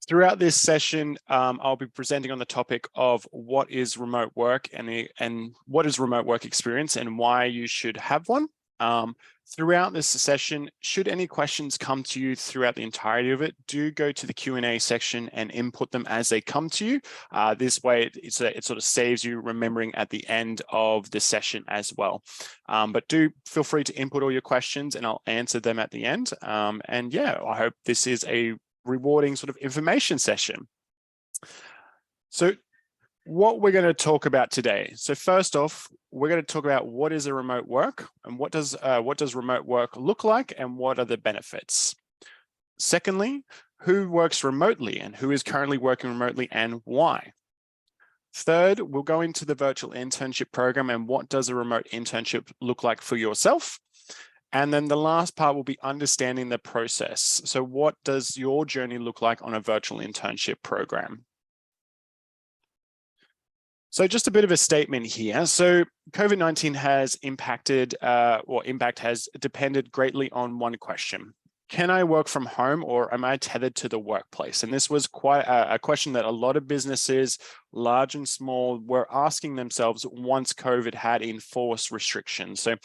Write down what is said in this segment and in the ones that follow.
Throughout this session, I'll be presenting on the topic of what is remote work and what is remote work experience and why you should have one. Throughout this session, should any questions come to you throughout the entirety of it, do go to the Q&A section and input them as they come to you. This way, it sort of saves you remembering at the end of the session as well. But do feel free to input all your questions and I'll answer them at the end. And yeah, I hope this is a rewarding sort of information session. So what we're going to talk about today. So first off, we're going to talk about what is a remote work and what does remote work look like and what are the benefits. Secondly, who works remotely and who is currently working remotely and why. Third, we'll go into the virtual internship program and what does a remote internship look like for yourself. And then the last part will be understanding the process. So what does your journey look like on a virtual internship program? So just a bit of a statement here. So COVID-19 has impacted, impact has depended greatly on one question. Can I work from home or am I tethered to the workplace? And this was quite a question that a lot of businesses, large and small, were asking themselves once COVID had enforced restrictions. So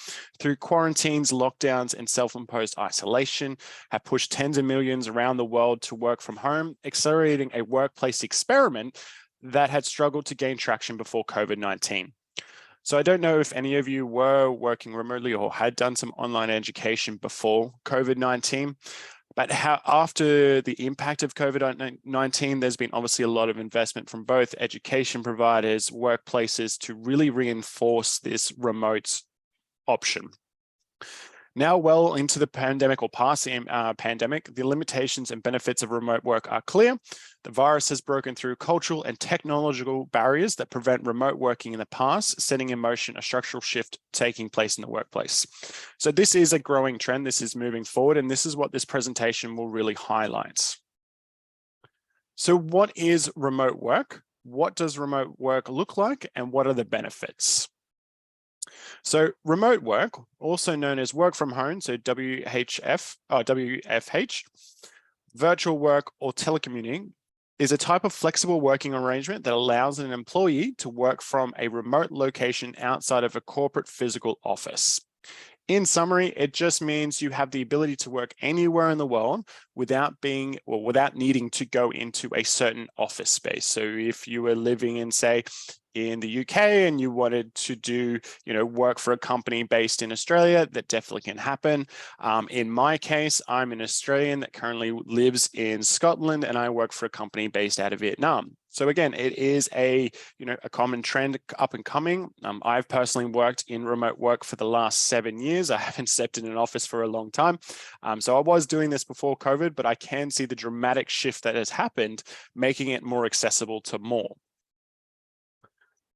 through quarantines, lockdowns, and self-imposed isolation have pushed tens of millions around the world to work from home, accelerating a workplace experiment that had struggled to gain traction before COVID-19. So I don't know if any of you were working remotely or had done some online education before COVID-19, but after the impact of COVID-19, there's been obviously a lot of investment from both education providers, workplaces to really reinforce this remote option. Now, well into the pandemic or past the pandemic, the limitations and benefits of remote work are clear. The virus has broken through cultural and technological barriers that prevent remote working in the past, setting in motion a structural shift taking place in the workplace. So this is a growing trend. This is moving forward, and this is what this presentation will really highlight. So what is remote work? What does remote work look like, and what are the benefits? So remote work, also known as work from home, so WFH, virtual work or telecommuting, is a type of flexible working arrangement that allows an employee to work from a remote location outside of a corporate physical office. In summary, it just means you have the ability to work anywhere in the world without needing to go into a certain office space. So if you were living in, say, in the UK and you wanted to do, work for a company based in Australia, that definitely can happen. In my case, I'm an Australian that currently lives in Scotland and I work for a company based out of Vietnam. So again, it is a common trend up and coming. I've personally worked in remote work for the last 7 years. I haven't stepped in an office for a long time. So I was doing this before COVID, but I can see the dramatic shift that has happened, making it more accessible to more.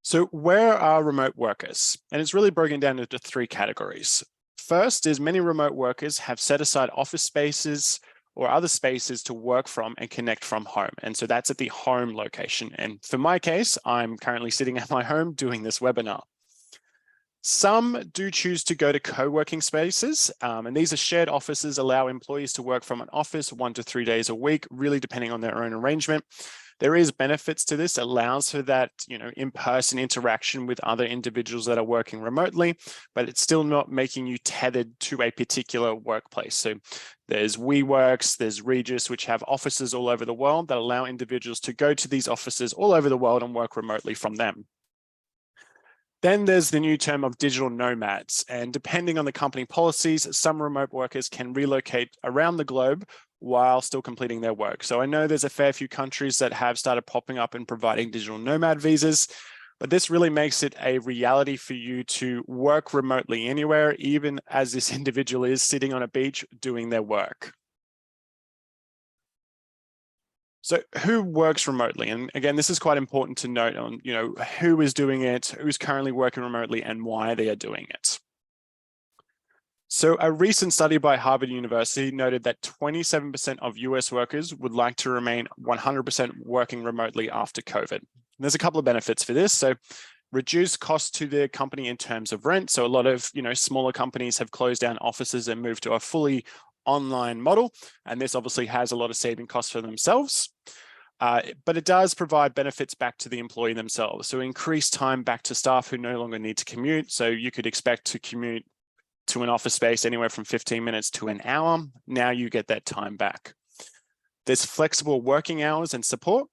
So where are remote workers? And it's really broken down into 3 categories. First is many remote workers have set aside office spaces or other spaces to work from and connect from home. And so that's at the home location. And for my case, I'm currently sitting at my home doing this webinar. Some do choose to go to co-working spaces, and these are shared offices, allow employees to work from an office 1 to 3 days a week, really depending on their own arrangement. There is benefits to this, allows for that, in-person interaction with other individuals that are working remotely, but it's still not making you tethered to a particular workplace. So there's WeWorks, there's Regis, which have offices all over the world that allow individuals to go to these offices all over the world and work remotely from them. Then there's the new term of digital nomads, and depending on the company policies, some remote workers can relocate around the globe while still completing their work. So I know there's a fair few countries that have started popping up and providing digital nomad visas, but this really makes it a reality for you to work remotely anywhere, even as this individual is sitting on a beach doing their work. So who works remotely? And again, this is quite important to note on, who is doing it, who's currently working remotely and why they are doing it. So a recent study by Harvard University noted that 27% of US workers would like to remain 100% working remotely after COVID. And there's a couple of benefits for this. So reduce costs to the company in terms of rent. So a lot of, smaller companies have closed down offices and moved to a fully online model. And this obviously has a lot of saving costs for themselves. But it does provide benefits back to the employee themselves. So increased time back to staff who no longer need to commute. So you could expect to commute to an office space anywhere from 15 minutes to an hour. Now you get that time back. There's flexible working hours and support,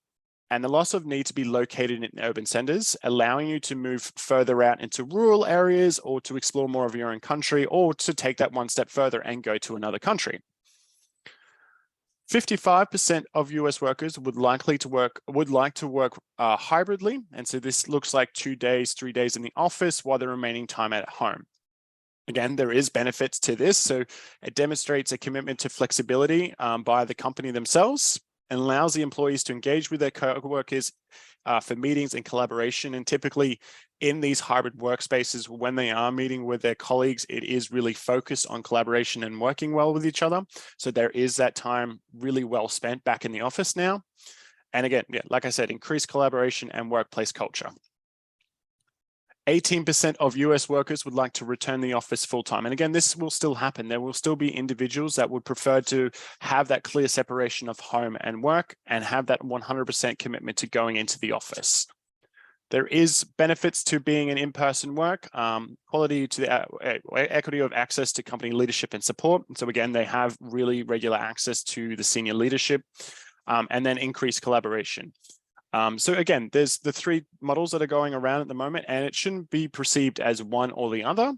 and the loss of need to be located in urban centers, allowing you to move further out into rural areas or to explore more of your own country, or to take that one step further and go to another country. 55% of US workers would like to work hybridly. And so this looks like 2 days, 3 days in the office while the remaining time at home. Again, there is benefits to this. So it demonstrates a commitment to flexibility by the company themselves, and allows the employees to engage with their co-workers for meetings and collaboration. And typically in these hybrid workspaces, when they are meeting with their colleagues, it is really focused on collaboration and working well with each other. So there is that time really well spent back in the office now. And again, yeah, like I said, increased collaboration and workplace culture. 18% of US workers would like to return the office full-time. And again, this will still happen. There will still be individuals that would prefer to have that clear separation of home and work and have that 100% commitment to going into the office. There is benefits to being an in-person work, quality to the equity of access to company leadership and support. And so again, they have really regular access to the senior leadership, and then increased collaboration. So again, there's the three models that are going around at the moment, and it shouldn't be perceived as one or the other.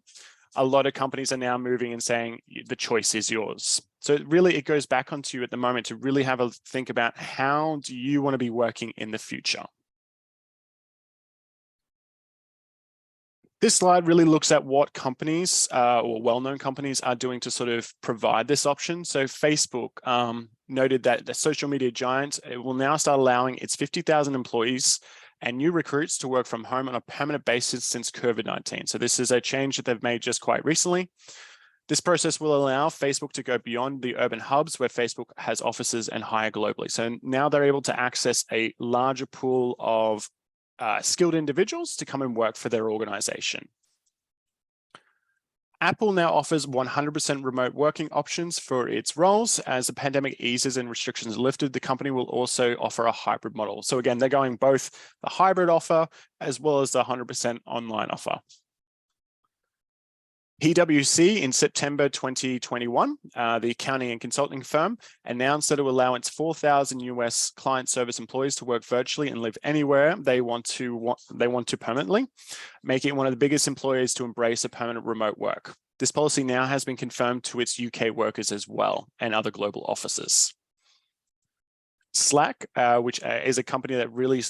A lot of companies are now moving and saying the choice is yours. So it goes back onto you at the moment to really have a think about, how do you want to be working in the future? This slide really looks at what companies or well-known companies are doing to sort of provide this option. So Facebook noted that the social media giant will now start allowing its 50,000 employees and new recruits to work from home on a permanent basis since COVID-19. So this is a change that they've made just quite recently. This process will allow Facebook to go beyond the urban hubs where Facebook has offices and hire globally. So now they're able to access a larger pool of skilled individuals to come and work for their organization. Apple now offers 100% remote working options for its roles. As the pandemic eases and restrictions are lifted, the company will also offer a hybrid model. So again, they're going both the hybrid offer as well as the 100% online offer. PwC in September 2021, the accounting and consulting firm, announced that it will allow its 4,000 US client service employees to work virtually and live anywhere they want to permanently, making it one of the biggest employers to embrace a permanent remote work. This policy now has been confirmed to its UK workers as well, and other global offices. Slack, which is a company that really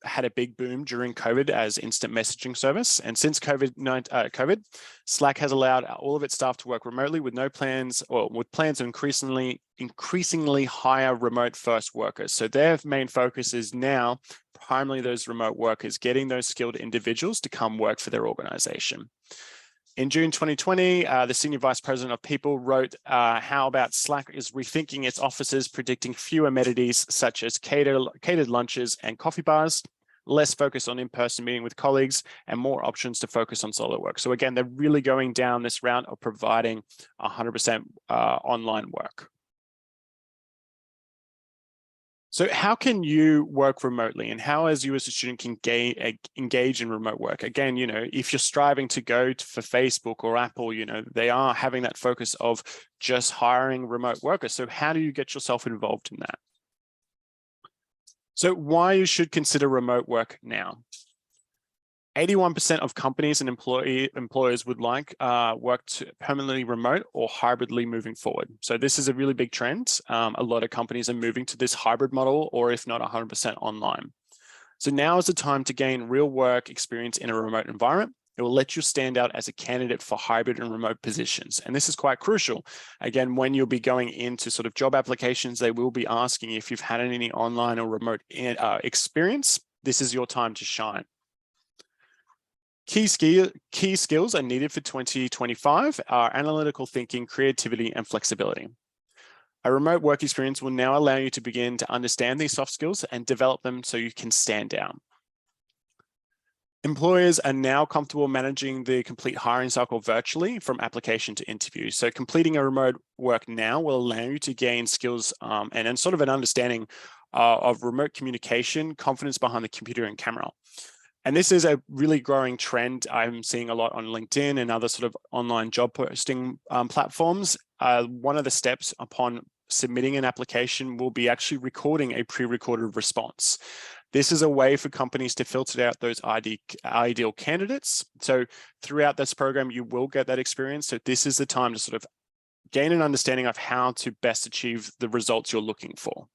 had a big boom during COVID as instant messaging service. And since COVID, Slack has allowed all of its staff to work remotely with no plans, or with plans to increasingly hire remote first workers. So their main focus is now primarily those remote workers, getting those skilled individuals to come work for their organization. In June 2020, the Senior Vice President of People wrote how about Slack is rethinking its offices, predicting fewer amenities such as catered lunches and coffee bars, less focus on in-person meeting with colleagues, and more options to focus on solo work. So again, they're really going down this route of providing 100% online work. So how can you work remotely, and how as you as a student can engage in remote work? Again, if you're striving to go for Facebook or Apple, they are having that focus of just hiring remote workers. So how do you get yourself involved in that? So why you should consider remote work now? 81% of companies and employers would like work to permanently remote or hybridly moving forward. So this is a really big trend. A lot of companies are moving to this hybrid model, or if not 100% online. So now is the time to gain real work experience in a remote environment. It will let you stand out as a candidate for hybrid and remote positions. And this is quite crucial. Again, when you'll be going into sort of job applications, they will be asking if you've had any online or remote experience. This is your time to shine. Key skills are needed for 2025 are analytical thinking, creativity, and flexibility. A remote work experience will now allow you to begin to understand these soft skills and develop them so you can stand out. Employers are now comfortable managing the complete hiring cycle virtually from application to interview. So completing a remote work now will allow you to gain skills and sort of an understanding of remote communication, confidence behind the computer and camera. And this is a really growing trend I'm seeing a lot on LinkedIn and other sort of online job posting platforms. One of the steps upon submitting an application will be actually recording a pre-recorded response. This is a way for companies to filter out those ideal candidates. So throughout this program, you will get that experience. So this is the time to sort of gain an understanding of how to best achieve the results you're looking for.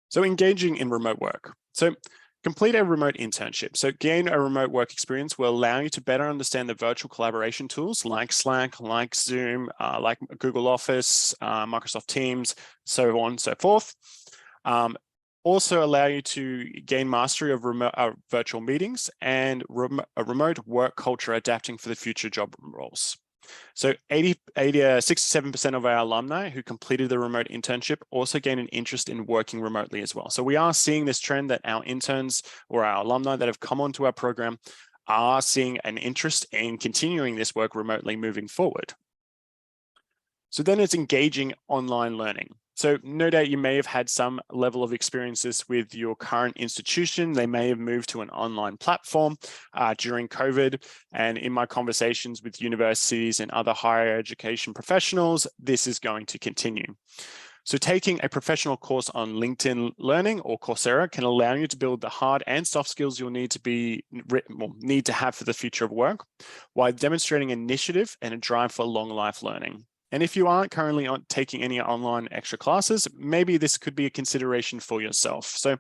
So engaging in remote work. So complete a remote internship. So gain a remote work experience will allow you to better understand the virtual collaboration tools like Slack, like Zoom, like Google Office, Microsoft Teams, so on and so forth. Also allow you to gain mastery of virtual meetings and a remote work culture adapting for the future job roles. So 67% of our alumni who completed the remote internship also gain an interest in working remotely as well. So we are seeing this trend that our interns or our alumni that have come onto our program are seeing an interest in continuing this work remotely moving forward. So then it's engaging online learning. So no doubt you may have had some level of experiences with your current institution. They may have moved to an online platform during COVID. And in my conversations with universities and other higher education professionals, this is going to continue. So taking a professional course on LinkedIn Learning or Coursera can allow you to build the hard and soft skills you'll need to have for the future of work, while demonstrating initiative and a drive for long life learning. And if you aren't currently taking any online extra classes, maybe this could be a consideration for yourself. So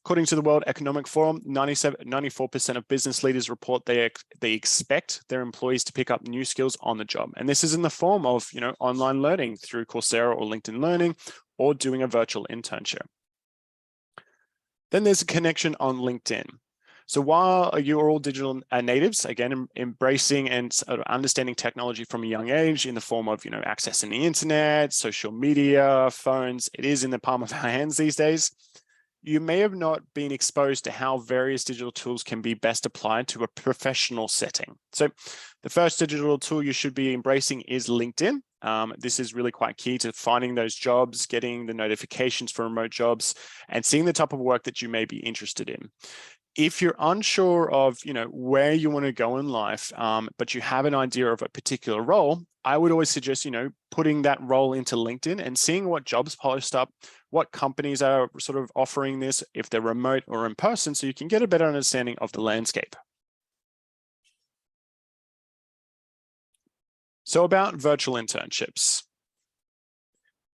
according to the World Economic Forum, 94% of business leaders report they expect their employees to pick up new skills on the job. And this is in the form of, online learning through Coursera or LinkedIn Learning, or doing a virtual internship. Then there's a connection on LinkedIn. So while you're all digital natives, again, embracing and sort of understanding technology from a young age in the form of, accessing the internet, social media, phones, it is in the palm of our hands these days. You may have not been exposed to how various digital tools can be best applied to a professional setting. So the first digital tool you should be embracing is LinkedIn. This is really quite key to finding those jobs, getting the notifications for remote jobs, and seeing the type of work that you may be interested in. If you're unsure of, where you want to go in life, but you have an idea of a particular role, I would always suggest, putting that role into LinkedIn and seeing what jobs post up, what companies are sort of offering this, if they're remote or in person, so you can get a better understanding of the landscape. So about virtual internships.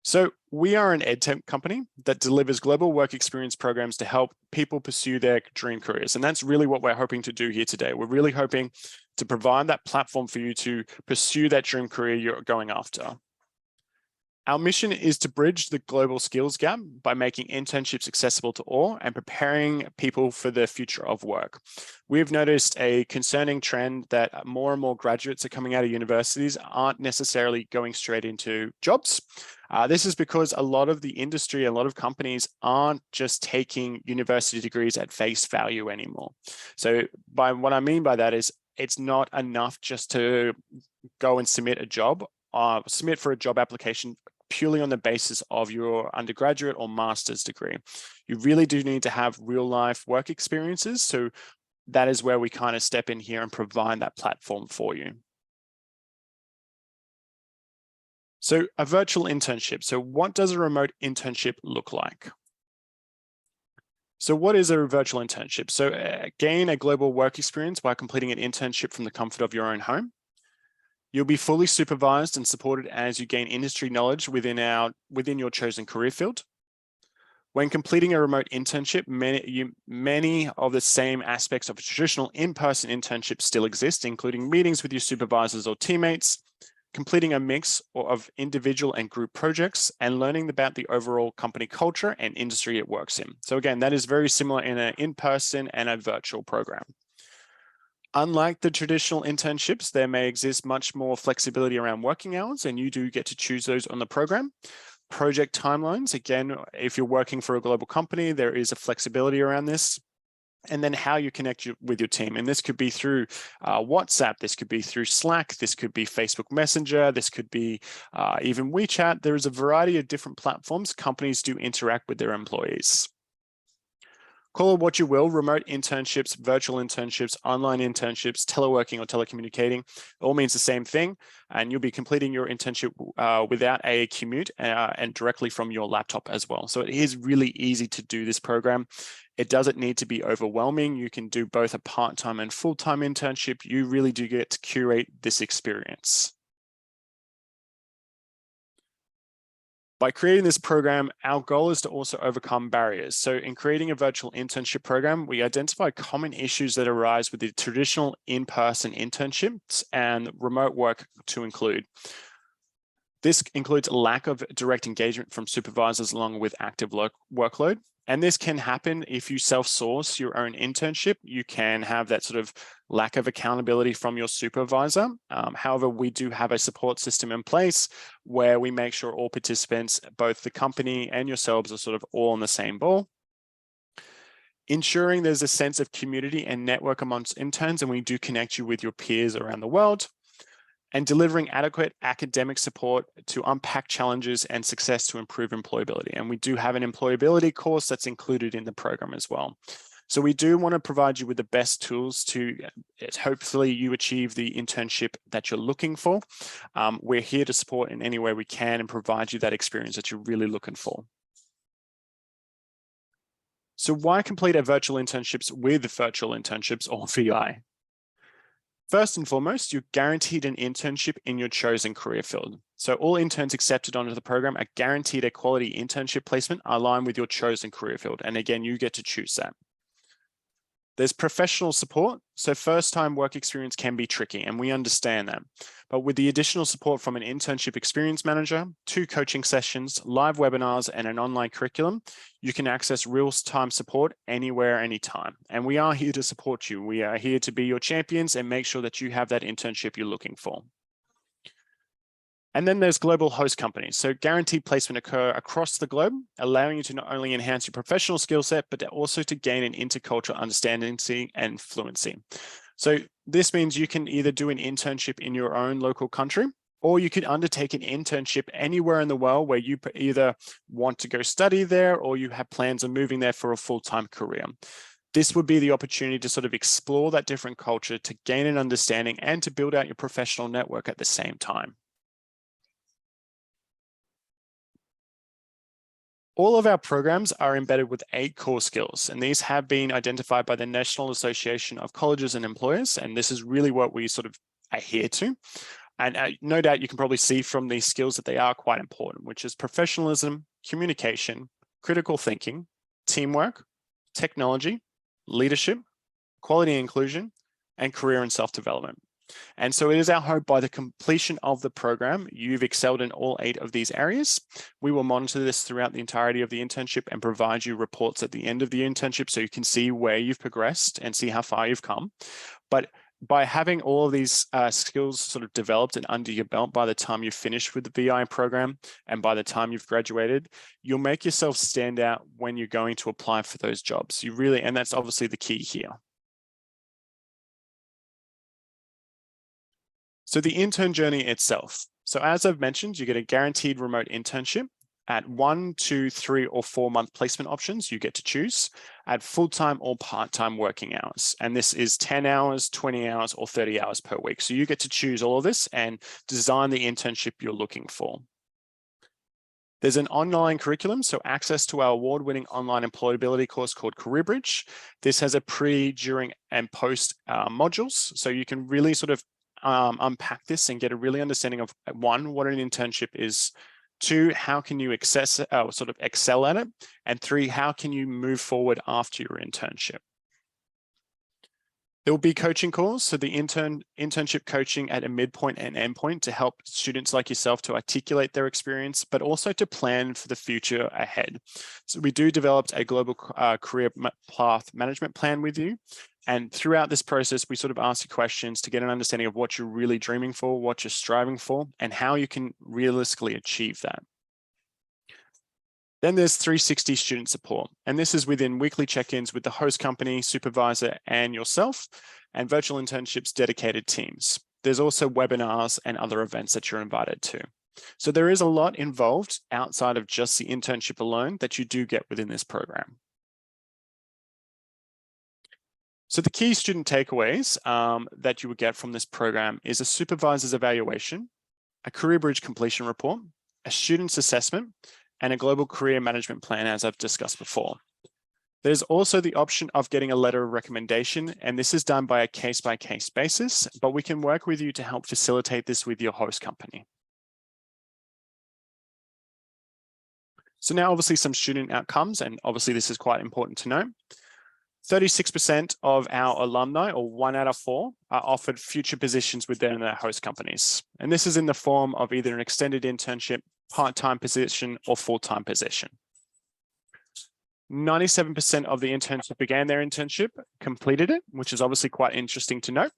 So we are an edtech company that delivers global work experience programs to help people pursue their dream careers. And that's really what we're hoping to do here today. We're really hoping to provide that platform for you to pursue that dream career you're going after. Our mission is to bridge the global skills gap by making internships accessible to all and preparing people for the future of work. We've noticed a concerning trend that more and more graduates are coming out of universities aren't necessarily going straight into jobs. This is because a lot of the industry, a lot of companies aren't just taking university degrees at face value anymore. So what I mean by that is it's not enough just to go and submit for a job application purely on the basis of your undergraduate or master's degree. You really do need to have real life work experiences. So that is where we kind of step in here and provide that platform for you. So a virtual internship. So what does a remote internship look like? So what is a virtual internship? So gain a global work experience by completing an internship from the comfort of your own home. You'll be fully supervised and supported as you gain industry knowledge within your chosen career field. When completing a remote internship, many of the same aspects of a traditional in-person internship still exist, including meetings with your supervisors or teammates, completing a mix of individual and group projects, and learning about the overall company culture and industry it works in. So again, that is very similar in an in-person and a virtual program. Unlike the traditional internships, there may exist much more flexibility around working hours, and you do get to choose those on the program. Project timelines, again, if you're working for a global company, there is a flexibility around this. and then how you connect with your team. And this could be through WhatsApp, this could be through Slack, this could be Facebook Messenger, this could be even WeChat. There is a variety of different platforms companies do interact with their employees. Call it what you will, remote internships, virtual internships, online internships, teleworking or telecommunicating, it all means the same thing. And you'll be completing your internship without a commute and directly from your laptop as well. So it is really easy to do this program. It doesn't need to be overwhelming. You can do both a part-time and full-time internship. You really do get to curate this experience. By creating this program, our goal is to also overcome barriers. So in creating a virtual internship program, we identify common issues that arise with the traditional in-person internships and remote work to include. This includes a lack of direct engagement from supervisors along with active workload. And this can happen if you self-source your own internship. You can have that sort of lack of accountability from your supervisor. However, we do have a support system in place where we make sure all participants, both the company and yourselves, are sort of all on the same ball. Ensuring there's a sense of community and network amongst interns, and we do connect you with your peers around the world. And delivering adequate academic support to unpack challenges and success to improve employability. And we do have an employability course that's included in the program as well. So we do want to provide you with the best tools to hopefully you achieve the internship that you're looking for. We're here to support in any way we can and provide you that experience that you're really looking for. So why complete our virtual internships with virtual internships or VI? First and foremost, you're guaranteed an internship in your chosen career field. So all interns accepted onto the program are guaranteed a quality internship placement aligned with your chosen career field. And again, you get to choose that. There's professional support. So first-time work experience can be tricky, and we understand that. But with the additional support from an internship experience manager, 2 coaching sessions, live webinars, and an online curriculum, you can access real-time support anywhere, anytime. And we are here to support you. We are here to be your champions and make sure that you have that internship you're looking for. And then there's global host companies. So guaranteed placement occur across the globe, allowing you to not only enhance your professional skill set, but also to gain an intercultural understanding and fluency. So this means you can either do an internship in your own local country, or you could undertake an internship anywhere in the world where you either want to go study there or you have plans of moving there for a full-time career. This would be the opportunity to sort of explore that different culture, to gain an understanding and to build out your professional network at the same time. All of our programs are embedded with 8 core skills, and these have been identified by the National Association of Colleges and Employers, and this is really what we sort of adhere to. And no doubt you can probably see from these skills that they are quite important, which is professionalism, communication, critical thinking, teamwork, technology, leadership, quality and inclusion, and career and self-development. And so it is our hope by the completion of the program, you've excelled in all 8 of these areas. We will monitor this throughout the entirety of the internship and provide you reports at the end of the internship so you can see where you've progressed and see how far you've come. But by having all of these skills sort of developed and under your belt by the time you've finished with the VI program and by the time you've graduated, you'll make yourself stand out when you're going to apply for those jobs. You really, and that's obviously the key here. So the intern journey itself. So as I've mentioned, you get a guaranteed remote internship at 1, 2, 3, or 4 month placement options. You get to choose at full-time or part-time working hours. And this is 10 hours, 20 hours, or 30 hours per week. So you get to choose all of this and design the internship you're looking for. There's an online curriculum, so access to our award-winning online employability course called Career Bridge. This has a pre, during, and post modules. So you can really sort of unpack this and get a really understanding of 1, what an internship is, 2, how can you sort of excel at it, and 3, how can you move forward after your internship. There will be coaching calls, so the internship coaching at a midpoint and endpoint to help students like yourself to articulate their experience, but also to plan for the future ahead. So we do develop a global career path management plan with you. And throughout this process, we sort of ask you questions to get an understanding of what you're really dreaming for, what you're striving for, and how you can realistically achieve that. Then there's 360 student support, and this is within weekly check-ins with the host company, supervisor, and yourself, and virtual internships dedicated teams. There's also webinars and other events that you're invited to. So there is a lot involved outside of just the internship alone that you do get within this program. So the key student takeaways that you would get from this program is a supervisor's evaluation, a career bridge completion report, a student's assessment, and a global career management plan, as I've discussed before. There's also the option of getting a letter of recommendation, and this is done by a case-by-case basis, but we can work with you to help facilitate this with your host company. So now obviously some student outcomes, and obviously this is quite important to know. 36% of our alumni, or 1 out of 4, are offered future positions within their host companies. And this is in the form of either an extended internship, part-time position, or full-time position. 97% of the interns who began their internship completed it, which is obviously quite interesting to note.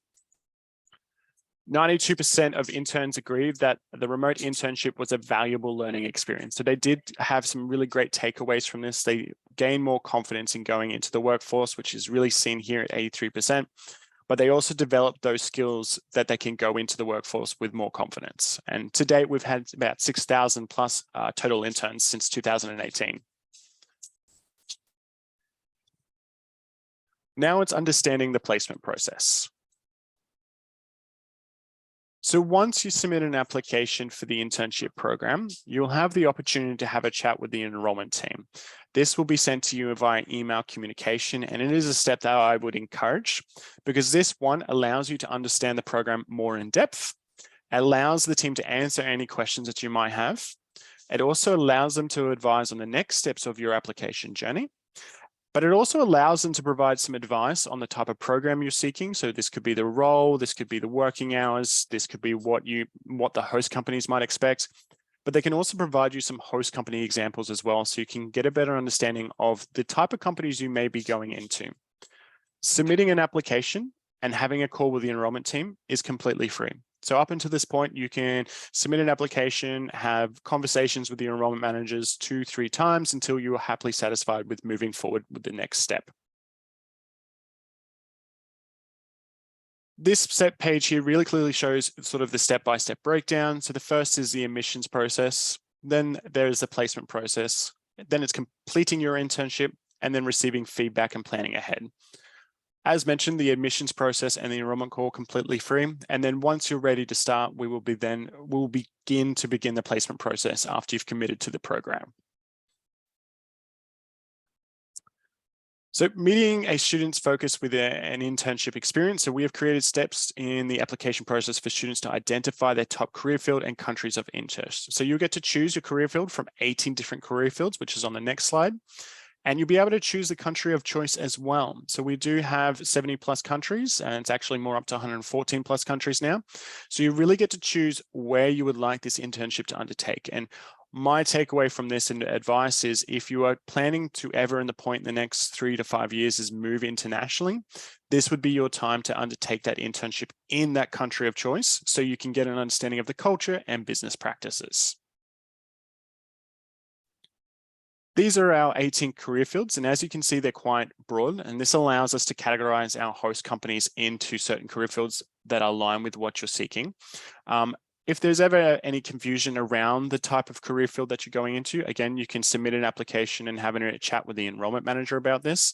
92% of interns agreed that the remote internship was a valuable learning experience. So they did have some really great takeaways from this. They gained more confidence in going into the workforce, which is really seen here at 83%. But they also developed those skills that they can go into the workforce with more confidence. And to date, we've had about 6,000 plus total interns since 2018. Now it's understanding the placement process. So once you submit an application for the internship program, you'll have the opportunity to have a chat with the enrollment team. This will be sent to you via email communication, and it is a step that I would encourage because this one allows you to understand the program more in depth, allows the team to answer any questions that you might have. It also allows them to advise on the next steps of your application journey. But it also allows them to provide some advice on the type of program you're seeking. So this could be the role, this could be the working hours, this could be what the host companies might expect. But they can also provide you some host company examples as well, so you can get a better understanding of the type of companies you may be going into. Submitting an application and having a call with the enrollment team is completely free. So up until this point, you can submit an application, have conversations with the enrollment managers 2-3 times until you are happily satisfied with moving forward with the next step. This set page here really clearly shows sort of the step-by-step breakdown. So the first is the admissions process, then there's the placement process, then it's completing your internship, and then receiving feedback and planning ahead. As mentioned, the admissions process and the enrollment call completely free. And then once you're ready to start, we'll begin the placement process after you've committed to the program. So meeting a student's focus with an internship experience. So we have created steps in the application process for students to identify their top career field and countries of interest. So you'll get to choose your career field from 18 different career fields, which is on the next slide. And you'll be able to choose the country of choice as well. So we do have 70 plus countries, and it's actually more up to 114 plus countries now. So you really get to choose where you would like this internship to undertake. And my takeaway from this and advice is if you are planning to ever in the next 3 to 5 years is move internationally, this would be your time to undertake that internship in that country of choice so you can get an understanding of the culture and business practices. These are our 18 career fields, and as you can see, they're quite broad, and this allows us to categorize our host companies into certain career fields that align with what you're seeking. If there's ever any confusion around the type of career field that you're going into, again, you can submit an application and have a chat with the enrollment manager about this,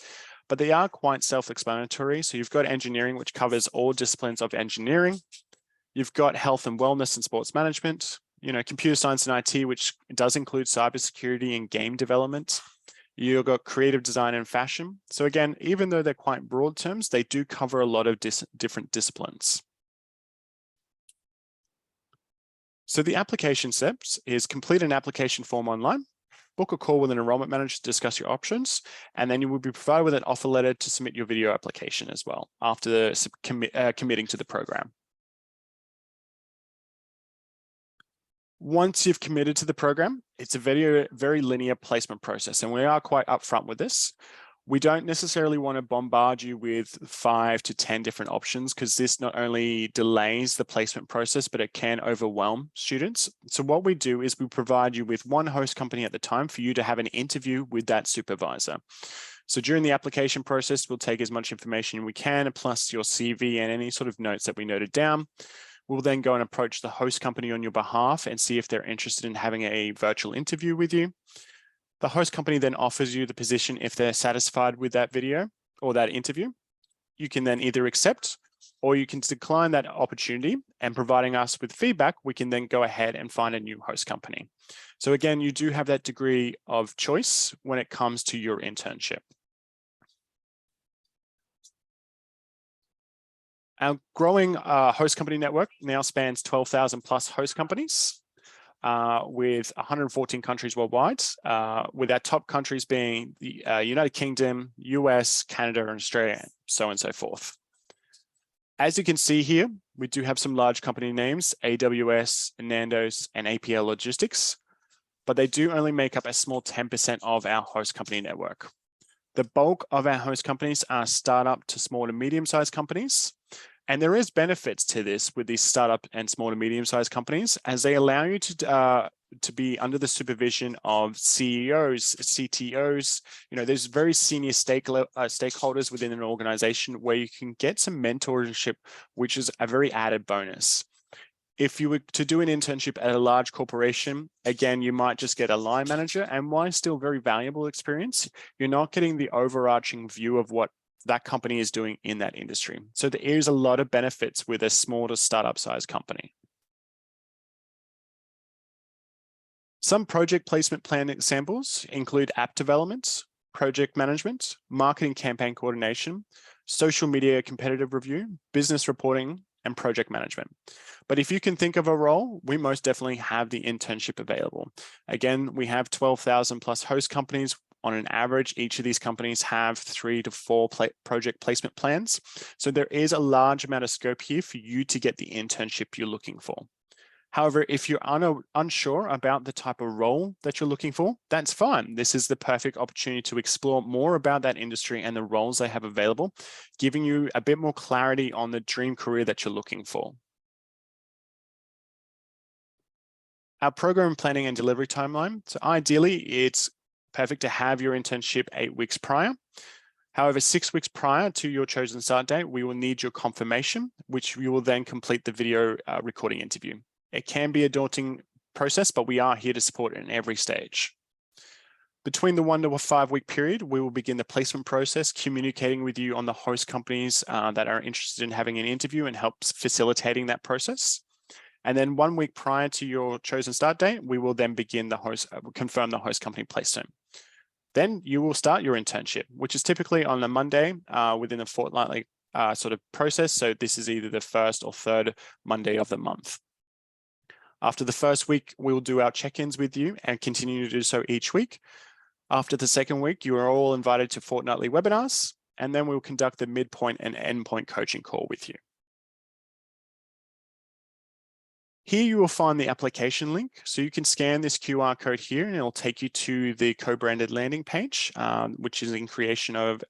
but they are quite self-explanatory. So you've got engineering, which covers all disciplines of engineering. You've got health and wellness and sports management, computer science and IT, which does include cybersecurity and game development. You've got creative design and fashion. So again, even though they're quite broad terms, they do cover a lot of different disciplines. So the application steps is complete an application form online, book a call with an enrollment manager to discuss your options, and then you will be provided with an offer letter to submit your video application as well after committing to the program. Once you've committed to the program, it's a very linear placement process, and we are quite upfront with this. We don't necessarily want to bombard you with 5 to 10 different options because this not only delays the placement process, but it can overwhelm students. So what we do is we provide you with one host company at the time for you to have an interview with that supervisor. So during the application process, we'll take as much information as we can, plus your CV and any sort of notes that we noted down. We'll then go and approach the host company on your behalf and see if they're interested in having a virtual interview with you. The host company then offers you the position if they're satisfied with that video or that interview. You can then either accept or you can decline that opportunity, and providing us with feedback, we can then go ahead and find a new host company. So again, you do have that degree of choice when it comes to your internship. Our growing host company network now spans 12,000 plus host companies with 114 countries worldwide, with our top countries being the United Kingdom, US, Canada, and Australia, so on and so forth. As you can see here, we do have some large company names, AWS, Nando's, and APL Logistics, but they do only make up a small 10% of our host company network. The bulk of our host companies are startup to small to medium-sized companies. And there is benefits to this with these startup and small to medium-sized companies, as they allow you to be under the supervision of CEOs, CTOs. You know, there's very senior stakeholders within an organization where you can get some mentorship, which is a very added bonus. If you were to do an internship at a large corporation, again, you might just get a line manager, and while still very valuable experience, you're not getting the overarching view of what that company is doing in that industry. So there is a lot of benefits with a small to startup size company. Some project placement plan examples include app development, project management, marketing campaign coordination, social media competitive review, business reporting, and project management. But if you can think of a role, we most definitely have the internship available. Again, we have 12,000 plus host companies. On an average, each of these companies have 3 to 4 project placement plans. So there is a large amount of scope here for you to get the internship you're looking for. However, if you're unsure about the type of role that you're looking for, that's fine. This is the perfect opportunity to explore more about that industry and the roles they have available, giving you a bit more clarity on the dream career that you're looking for. Our program planning and delivery timeline. So ideally, it's perfect to have your internship 8 weeks prior. However, 6 weeks prior to your chosen start date, we will need your confirmation, which you will then complete the video recording interview. It can be a daunting process, but we are here to support it in every stage. Between the 1 to 5 week period, we will begin the placement process, communicating with you on the host companies that are interested in having an interview and helps facilitating that process. And then 1 week prior to your chosen start date, we will then begin confirm the host company placement. Then you will start your internship, which is typically on a Monday within a fortnightly sort of process. So this is either the first or third Monday of the month. After the first week, we will do our check-ins with you and continue to do so each week. After the second week, you are all invited to fortnightly webinars, and then we'll conduct the midpoint and endpoint coaching call with you. Here you will find the application link. So you can scan this QR code here and it'll take you to the co-branded landing page, which is in creation of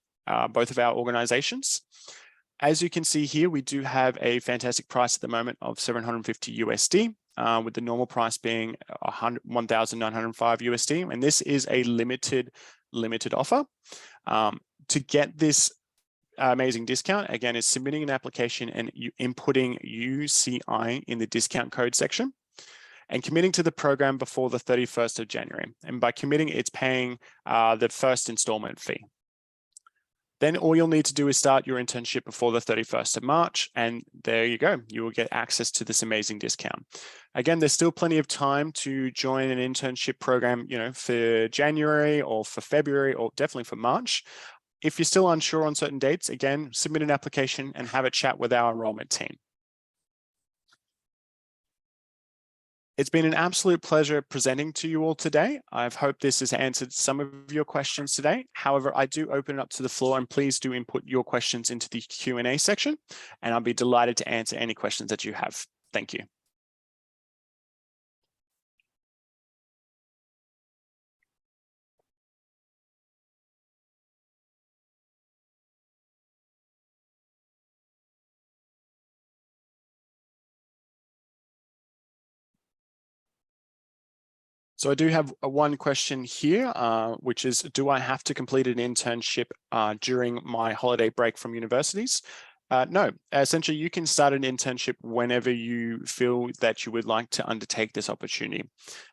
both of our organizations. As you can see here, we do have a fantastic price at the moment of 750 USD, with the normal price being 1,905 USD. And this is a limited offer. To get this amazing discount, again, is submitting an application and inputting UCI in the discount code section and committing to the program before the 31st of January. And by committing, it's paying the first installment fee. Then all you'll need to do is start your internship before the 31st of March, and there you go. You will get access to this amazing discount. Again, there's still plenty of time to join an internship program, you know, for January or for February or definitely for March. If you're still unsure on certain dates, again, submit an application and have a chat with our enrollment team. It's been an absolute pleasure presenting to you all today. I've hoped this has answered some of your questions today. However, I do open it up to the floor, and please do input your questions into the Q&A section, and I'll be delighted to answer any questions that you have. Thank you. So I do have one question here, which is, do I have to complete an internship during my holiday break from universities? No, essentially you can start an internship whenever you feel that you would like to undertake this opportunity.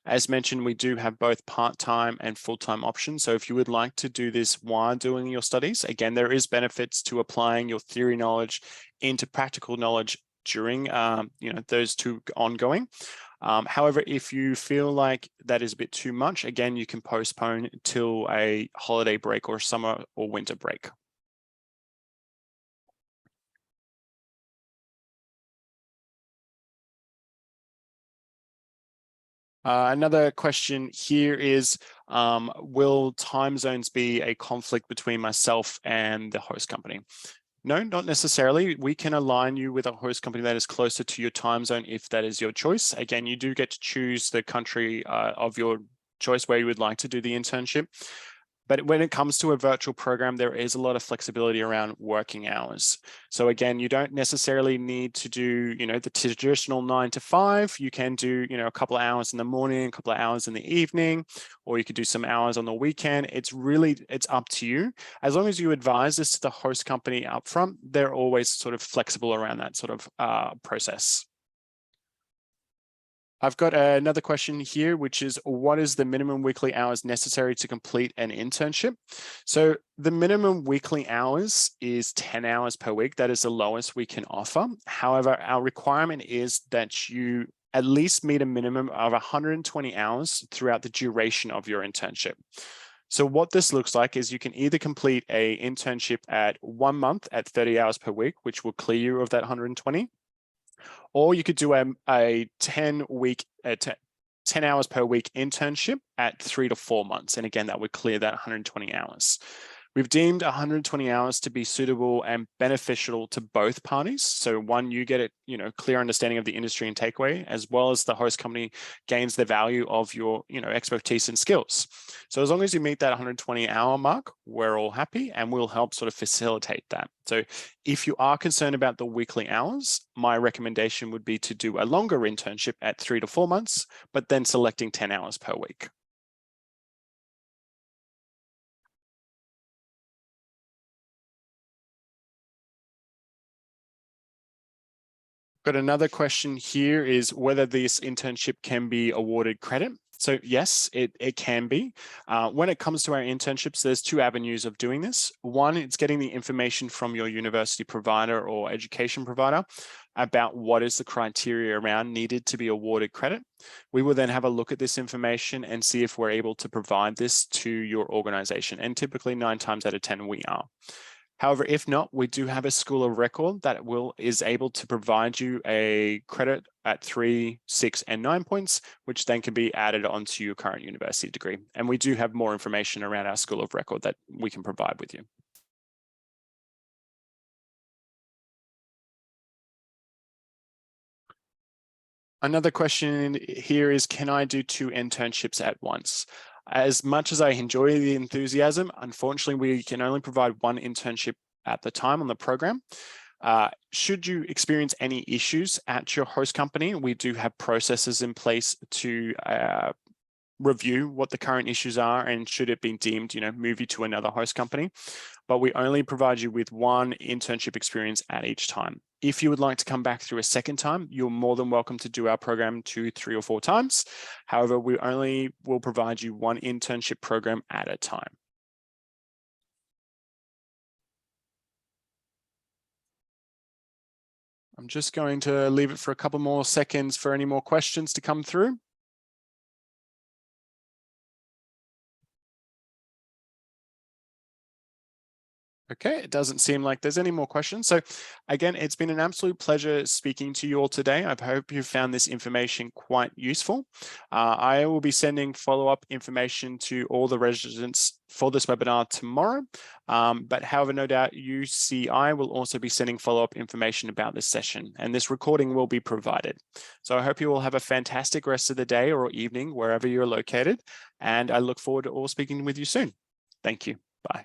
As mentioned, we do have both part-time and full-time options. So if you would like to do this while doing your studies, again, there is benefits to applying your theory knowledge into practical knowledge during those two ongoing. However, if you feel like that is a bit too much, again, you can postpone till a holiday break or summer or winter break. Another question here is, will time zones be a conflict between myself and the host company? No, not necessarily. We can align you with a host company that is closer to your time zone if that is your choice. Again, you do get to choose the country of your choice where you would like to do the internship. But when it comes to a virtual program, there is a lot of flexibility around working hours. So again, you don't necessarily need to do, the traditional 9 to 5. You can do, a couple of hours in the morning, a couple of hours in the evening, or you could do some hours on the weekend. It's up to you. As long as you advise this to the host company upfront, they're always sort of flexible around that sort of process. I've got another question here, which is, what is the minimum weekly hours necessary to complete an internship? So the minimum weekly hours is 10 hours per week. That is the lowest we can offer. However, our requirement is that you at least meet a minimum of 120 hours throughout the duration of your internship. So what this looks like is you can either complete an internship at 1 month at 30 hours per week, which will clear you of that 120. Or you could do a 10 hours per week internship at 3 to 4 months. And again, that would clear that 120 hours. We've deemed 120 hours to be suitable and beneficial to both parties. So one, you get a clear understanding of the industry and takeaway, as well as the host company gains the value of your expertise and skills. So as long as you meet that 120-hour mark, we're all happy, and we'll help sort of facilitate that. So if you are concerned about the weekly hours, my recommendation would be to do a longer internship at 3 to 4 months, but then selecting 10 hours per week. Got another question here is whether this internship can be awarded credit. So yes, it can be. When it comes to our internships, there's two avenues of doing this. One, it's getting the information from your university provider or education provider about what is the criteria around needed to be awarded credit. We will then have a look at this information and see if we're able to provide this to your organization. And typically 9 times out of 10, we are. However, if not, we do have a school of record that is able to provide you a credit at 3, 6, and 9 points, which then can be added onto your current university degree. And we do have more information around our school of record that we can provide with you. Another question here is, can I do 2 internships at once? As much as I enjoy the enthusiasm, unfortunately, we can only provide 1 internship at the time on the program. Should you experience any issues at your host company, we do have processes in place to review what the current issues are, and should it be deemed, move you to another host company. But we only provide you with 1 internship experience at each time. If you would like to come back through a second time, you're more than welcome to do our program 2, 3, or 4 times. However, we only will provide you 1 internship program at a time. I'm just going to leave it for a couple more seconds for any more questions to come through. Okay, it doesn't seem like there's any more questions. So again, it's been an absolute pleasure speaking to you all today. I hope you found this information quite useful. I will be sending follow-up information to all the residents for this webinar tomorrow. But however, no doubt UCI will also be sending follow-up information about this session, and this recording will be provided. So I hope you all have a fantastic rest of the day or evening, wherever you're located. And I look forward to all speaking with you soon. Thank you. Bye.